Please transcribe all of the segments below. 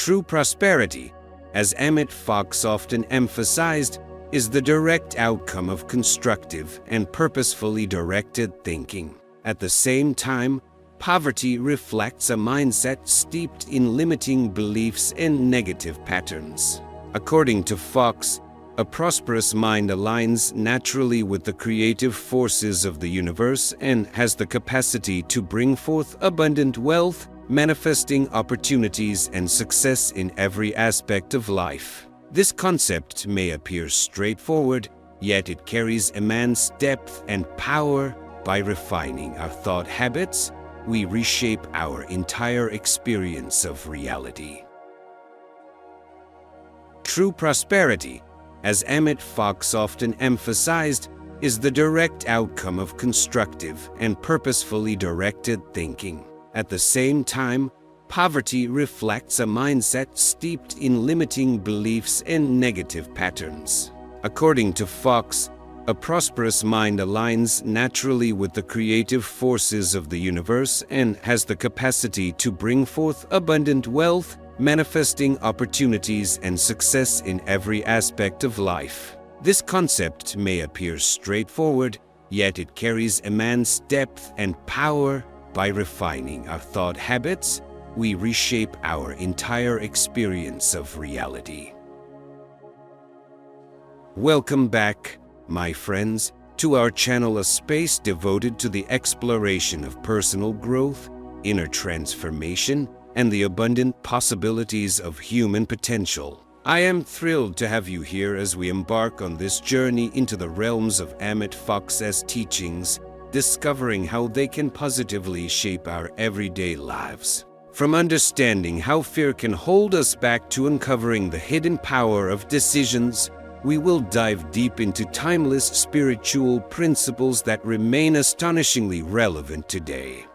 True prosperity, as Emmet Fox often emphasized, is the direct outcome of constructive and purposefully directed thinking. At the same time, poverty reflects a mindset steeped in limiting beliefs and negative patterns. According to Fox, a prosperous mind aligns naturally with the creative forces of the universe and has the capacity to bring forth abundant wealth, manifesting opportunities and success in every aspect of life. This concept may appear straightforward, yet it carries immense depth and power. By refining our thought habits, we reshape our entire experience of reality. True prosperity, as Emmet Fox often emphasized, is the direct outcome of constructive and purposefully directed thinking. At the same time, poverty reflects a mindset steeped in limiting beliefs and negative patterns. According to Fox, a prosperous mind aligns naturally with the creative forces of the universe and has the capacity to bring forth abundant wealth, manifesting opportunities and success in every aspect of life. This concept may appear straightforward, yet it carries immense depth and power. By refining our thought habits, we reshape our entire experience of reality. Welcome back, my friends, to our channel, a space devoted to the exploration of personal growth, inner transformation, and the abundant possibilities of human potential. I am thrilled to have you here as we embark on this journey into the realms of Emmet Fox's teachings, discovering how they can positively shape our everyday lives. From understanding how fear can hold us back to uncovering the hidden power of decisions, we will dive deep into timeless spiritual principles that remain astonishingly relevant today.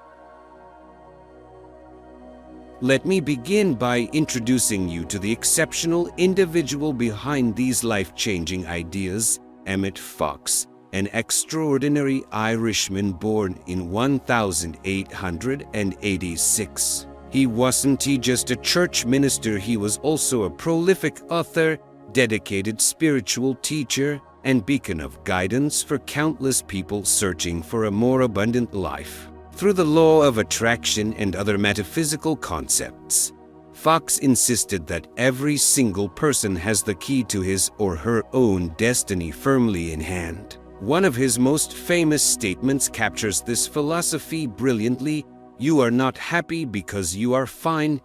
Let me begin by introducing you to the exceptional individual behind these life-changing ideas, Emmet Fox, an extraordinary Irishman born in 1886. He wasn't just a church minister, he was also a prolific author, dedicated spiritual teacher, and beacon of guidance for countless people searching for a more abundant life. Through the law of attraction and other metaphysical concepts, Fox insisted that every single person has the key to his or her own destiny firmly in hand. One of his most famous statements captures this philosophy brilliantly: "You are not happy because you are fine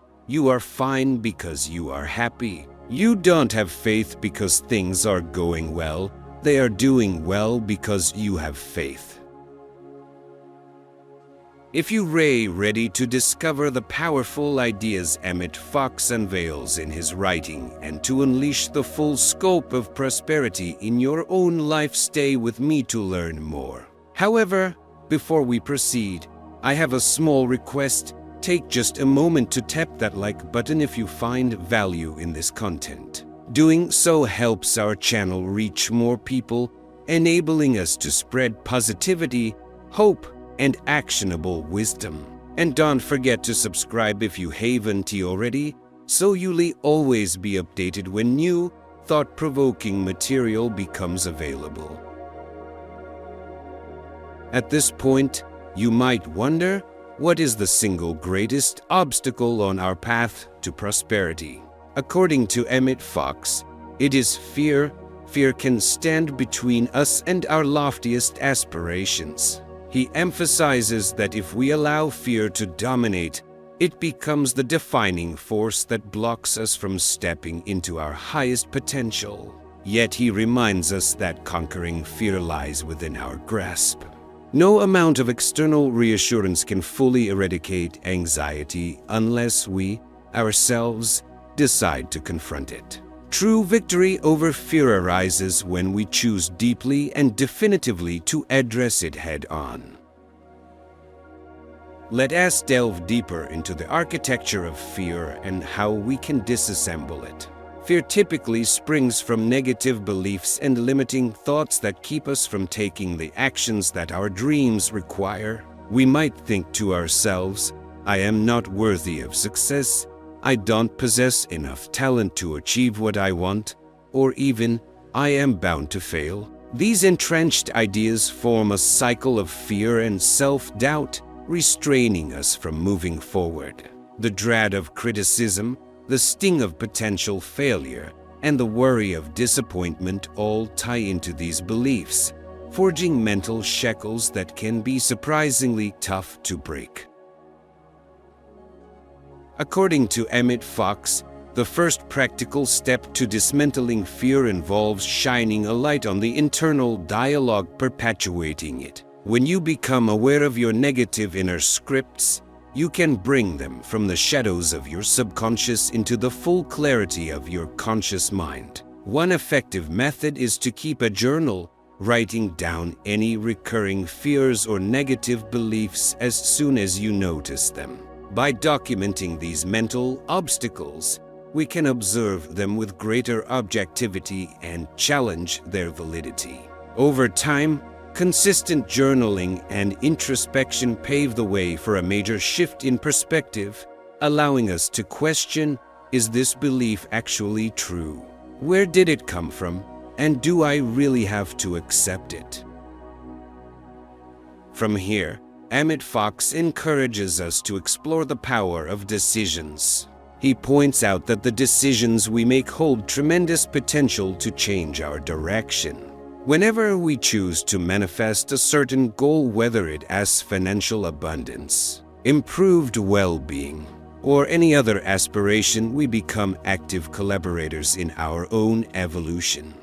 because you are happy. You don't have faith because things are going well, they are doing well because you have faith." If you're ready to discover the powerful ideas Emmet Fox unveils in his writing and to unleash the full scope of prosperity in your own life, stay with me to learn more. However, before we proceed, I have a small request. Take just a moment to tap that like button if you find value in this content. Doing so helps our channel reach more people, enabling us to spread positivity, hope, and actionable wisdom. And don't forget to subscribe if you haven't already, so you'll always be updated when new, thought-provoking material becomes available. At this point, you might wonder, what is the single greatest obstacle on our path to prosperity? According to Emmet Fox, it is fear. Fear can stand between us and our loftiest aspirations. He emphasizes that if we allow fear to dominate, it becomes the defining force that blocks us from stepping into our highest potential. Yet he reminds us that conquering fear lies within our grasp. No amount of external reassurance can fully eradicate anxiety unless we, ourselves, decide to confront it. True victory over fear arises when we choose deeply and definitively to address it head-on. Let us delve deeper into the architecture of fear and how we can disassemble it. Fear typically springs from negative beliefs and limiting thoughts that keep us from taking the actions that our dreams require. We might think to ourselves, "I am not worthy of success. I don't possess enough talent to achieve what I want, or even, I am bound to fail. These entrenched ideas form a cycle of fear and self-doubt, restraining us from moving forward. The dread of criticism, the sting of potential failure, and the worry of disappointment all tie into these beliefs, forging mental shackles that can be surprisingly tough to break. According to Emmet Fox, the first practical step to dismantling fear involves shining a light on the internal dialogue perpetuating it. When you become aware of your negative inner scripts, you can bring them from the shadows of your subconscious into the full clarity of your conscious mind. One effective method is to keep a journal, writing down any recurring fears or negative beliefs as soon as you notice them. By documenting these mental obstacles, we can observe them with greater objectivity and challenge their validity. Over time, consistent journaling and introspection pave the way for a major shift in perspective, allowing us to question, is this belief actually true? Where did it come from? And do I really have to accept it? From here, Emmet Fox encourages us to explore the power of decisions. He points out that the decisions we make hold tremendous potential to change our direction. Whenever we choose to manifest a certain goal, whether it as financial abundance, improved well-being, or any other aspiration, we become active collaborators in our own evolution,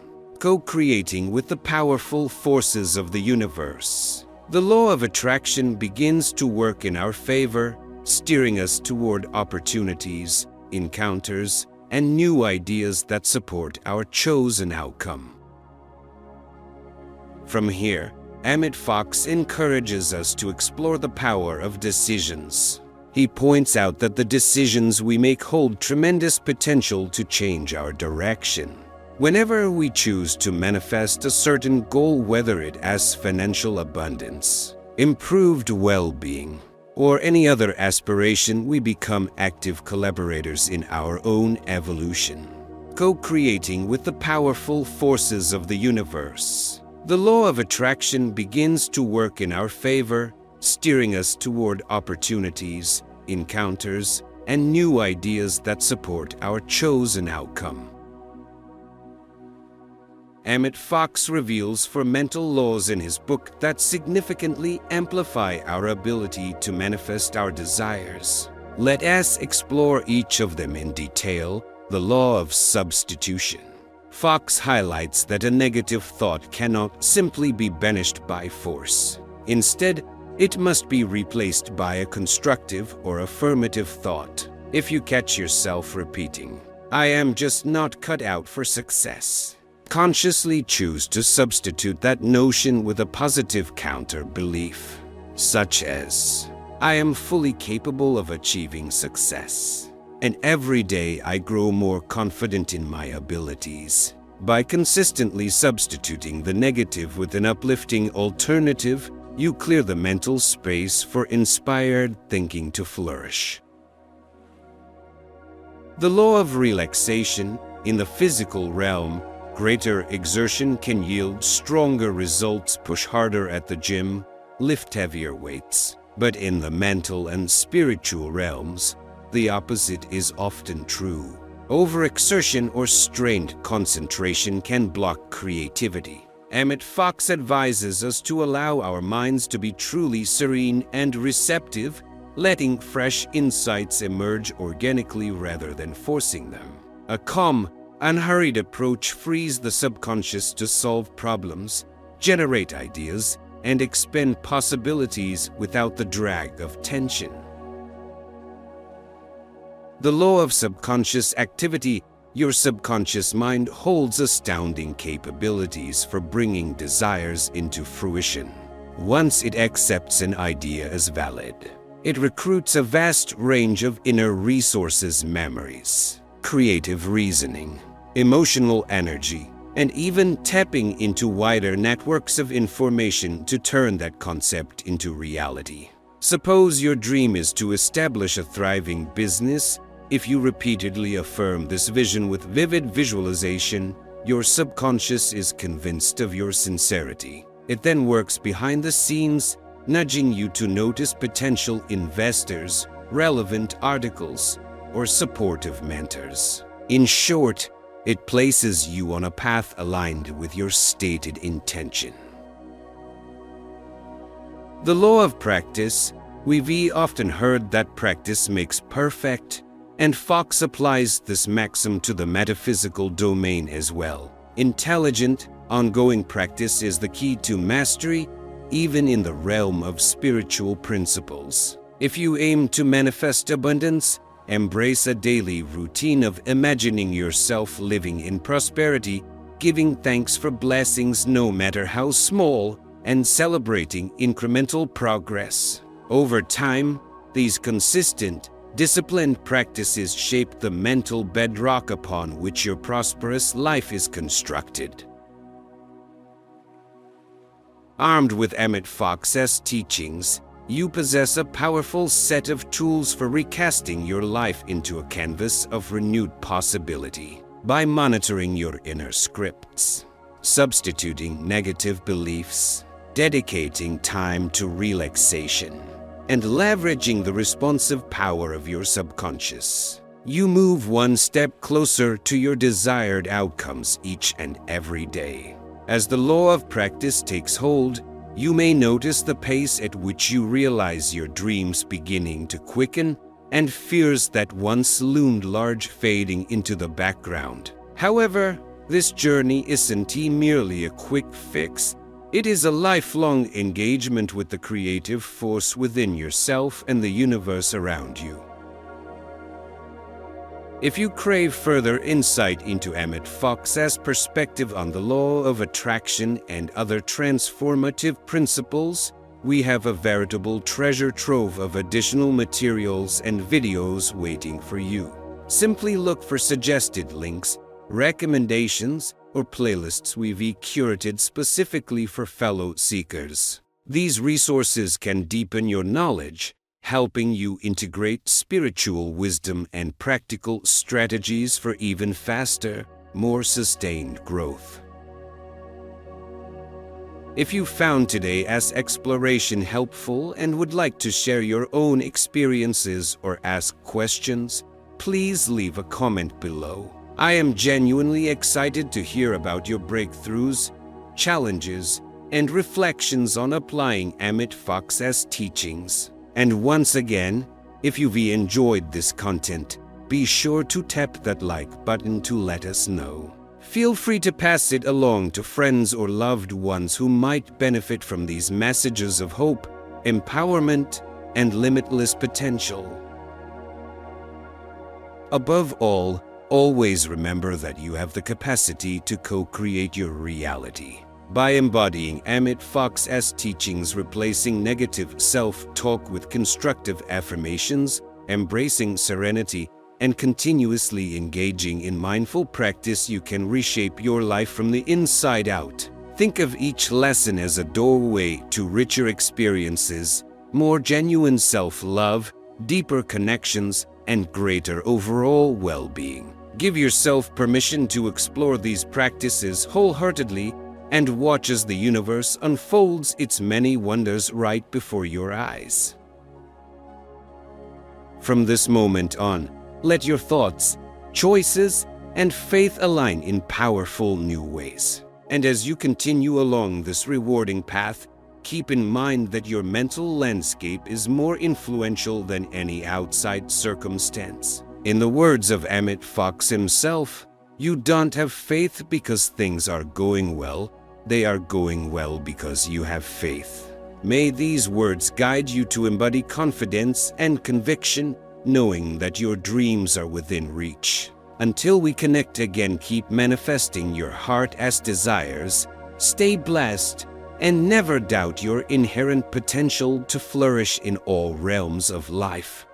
co-creating with the powerful forces of the universe. The law of attraction begins to work in our favor, steering us toward opportunities, encounters, and new ideas that support our chosen outcome. From here, Emmet Fox encourages us to explore the power of decisions. He points out that the decisions we make hold tremendous potential to change our direction. Whenever we choose to manifest a certain goal, whether it as financial abundance, improved well-being, or any other aspiration, we become active collaborators in our own evolution, co-creating with the powerful forces of the universe. The law of attraction begins to work in our favor, steering us toward opportunities, encounters, and new ideas that support our chosen outcome. Emmet Fox reveals 4 mental laws in his book that significantly amplify our ability to manifest our desires. Let us explore each of them in detail. The law of substitution. Fox highlights that a negative thought cannot simply be banished by force. Instead, it must be replaced by a constructive or affirmative thought. If you catch yourself repeating, "I am just not cut out for success," consciously choose to substitute that notion with a positive counter-belief, such as, "I am fully capable of achieving success, and every day I grow more confident in my abilities." By consistently substituting the negative with an uplifting alternative, you clear the mental space for inspired thinking to flourish. The law of relaxation. In the physical realm, greater exertion can yield stronger results. Push harder at the gym, lift heavier weights. But in the mental and spiritual realms, the opposite is often true. Overexertion or strained concentration can block creativity. Emmet Fox advises us to allow our minds to be truly serene and receptive, letting fresh insights emerge organically rather than forcing them. A calm, unhurried approach frees the subconscious to solve problems, generate ideas, and expand possibilities without the drag of tension. The law of subconscious activity. Your subconscious mind holds astounding capabilities for bringing desires into fruition. Once it accepts an idea as valid, it recruits a vast range of inner resources, memories, creative reasoning, emotional energy, and even tapping into wider networks of information to turn that concept into reality. Suppose your dream is to establish a thriving business. If you repeatedly affirm this vision with vivid visualization, your subconscious is convinced of your sincerity. It then works behind the scenes, nudging you to notice potential investors, relevant articles, or supportive mentors. In short, it places you on a path aligned with your stated intention. The law of practice. We've often heard that practice makes perfect, and Fox applies this maxim to the metaphysical domain as well. Intelligent, ongoing practice is the key to mastery, even in the realm of spiritual principles. If you aim to manifest abundance, embrace a daily routine of imagining yourself living in prosperity, giving thanks for blessings no matter how small, and celebrating incremental progress. Over time, these consistent, disciplined practices shape the mental bedrock upon which your prosperous life is constructed. Armed with Emmet Fox's teachings, you possess a powerful set of tools for recasting your life into a canvas of renewed possibility. By monitoring your inner scripts, substituting negative beliefs, dedicating time to relaxation, and leveraging the responsive power of your subconscious, you move one step closer to your desired outcomes each and every day. As the law of practice takes hold, you may notice the pace at which you realize your dreams beginning to quicken and fears that once loomed large fading into the background. However, this journey isn't merely a quick fix. It is a lifelong engagement with the creative force within yourself and the universe around you. If you crave further insight into Emmet Fox's perspective on the law of attraction and other transformative principles, we have a veritable treasure trove of additional materials and videos waiting for you. Simply look for suggested links, recommendations, or playlists we've curated specifically for fellow seekers. These resources can deepen your knowledge, helping you integrate spiritual wisdom and practical strategies for even faster, more sustained growth. If you found today's exploration helpful and would like to share your own experiences or ask questions, please leave a comment below. I am genuinely excited to hear about your breakthroughs, challenges, and reflections on applying Emmet Fox's teachings. And once again, if you've enjoyed this content, be sure to tap that like button to let us know. Feel free to pass it along to friends or loved ones who might benefit from these messages of hope, empowerment, and limitless potential. Above all, always remember that you have the capacity to co-create your reality. By embodying Emmet Fox's teachings, replacing negative self-talk with constructive affirmations, embracing serenity, and continuously engaging in mindful practice, you can reshape your life from the inside out. Think of each lesson as a doorway to richer experiences, more genuine self-love, deeper connections, and greater overall well-being. Give yourself permission to explore these practices wholeheartedly and watch as the universe unfolds its many wonders right before your eyes. From this moment on, let your thoughts, choices, and faith align in powerful new ways. And as you continue along this rewarding path, keep in mind that your mental landscape is more influential than any outside circumstance. In the words of Emmet Fox himself, you don't have faith because things are going well, they are going well because you have faith. May these words guide you to embody confidence and conviction, knowing that your dreams are within reach. Until we connect again, keep manifesting your heart's desires, stay blessed, and never doubt your inherent potential to flourish in all realms of life.